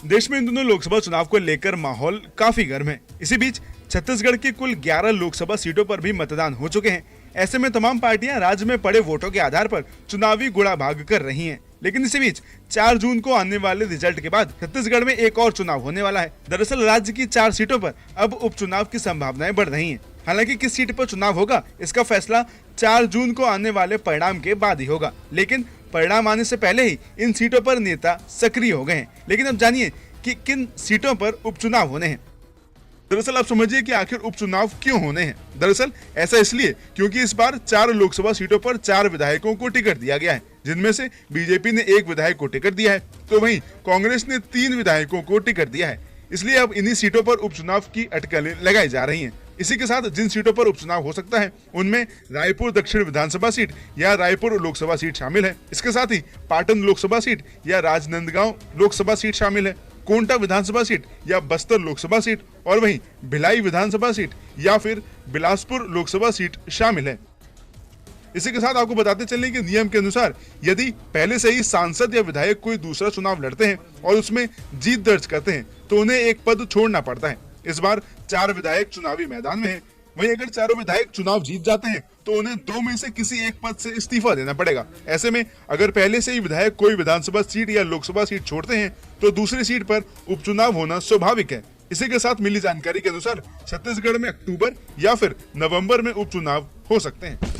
देश में इन दोनों लोकसभा चुनाव को लेकर माहौल काफी गर्म है। इसी बीच छत्तीसगढ़ की कुल 11 लोकसभा सीटों पर भी मतदान हो चुके हैं। ऐसे में तमाम पार्टियां राज्य में पड़े वोटों के आधार पर चुनावी गुड़ा भाग कर रही हैं। लेकिन इसी बीच 4 जून को आने वाले रिजल्ट के बाद छत्तीसगढ़ में एक और चुनाव होने वाला है। दरअसल राज्य की 4 सीटों पर अब उपचुनाव की संभावनाएं बढ़ रही हैं। हालांकि किस सीट पर चुनाव होगा इसका फैसला 4 जून को आने वाले परिणाम के बाद ही होगा। लेकिन परिणाम आने से पहले ही इन सीटों पर नेता सक्रिय हो गए हैं। लेकिन अब जानिए कि किन सीटों पर उपचुनाव होने हैं। दरअसल आप समझिए कि आखिर उपचुनाव क्यों होने हैं। दरअसल ऐसा इसलिए क्योंकि इस बार 4 लोकसभा सीटों पर 4 विधायकों को टिकट दिया गया है, जिनमें से बीजेपी ने 1 विधायक को टिकट दिया है, तो वहीं कांग्रेस ने 3 विधायकों को टिकट दिया है। इसलिए अब इन्हीं सीटों पर उपचुनाव की अटकलें लगाई जा रही हैं। इसी के साथ जिन सीटों पर उपचुनाव हो सकता है उनमें रायपुर दक्षिण विधानसभा सीट या रायपुर लोकसभा सीट शामिल है। इसके साथ ही पाटन लोकसभा सीट या राजनांदगांव लोकसभा सीट शामिल है, कोंटा विधानसभा सीट या बस्तर लोकसभा सीट और वहीं भिलाई विधानसभा सीट या फिर बिलासपुर लोकसभा सीट शामिल है। इसी के साथ आपको बताते चलें कि नियम के अनुसार यदि पहले से ही सांसद या विधायक कोई दूसरा चुनाव लड़ते हैं और उसमें जीत दर्ज करते हैं तो उन्हें एक पद छोड़ना पड़ता है। इस बार 4 विधायक चुनावी मैदान में हैं। वहीं अगर चारों विधायक चुनाव जीत जाते हैं तो उन्हें 2 में से किसी एक पद से इस्तीफा देना पड़ेगा। ऐसे में अगर पहले से ही विधायक कोई विधानसभा सीट या लोकसभा सीट छोड़ते हैं तो दूसरी सीट पर उपचुनाव होना स्वाभाविक है। इसी के साथ मिली जानकारी के अनुसार छत्तीसगढ़ में अक्टूबर या फिर नवंबर में उपचुनाव हो सकते हैं।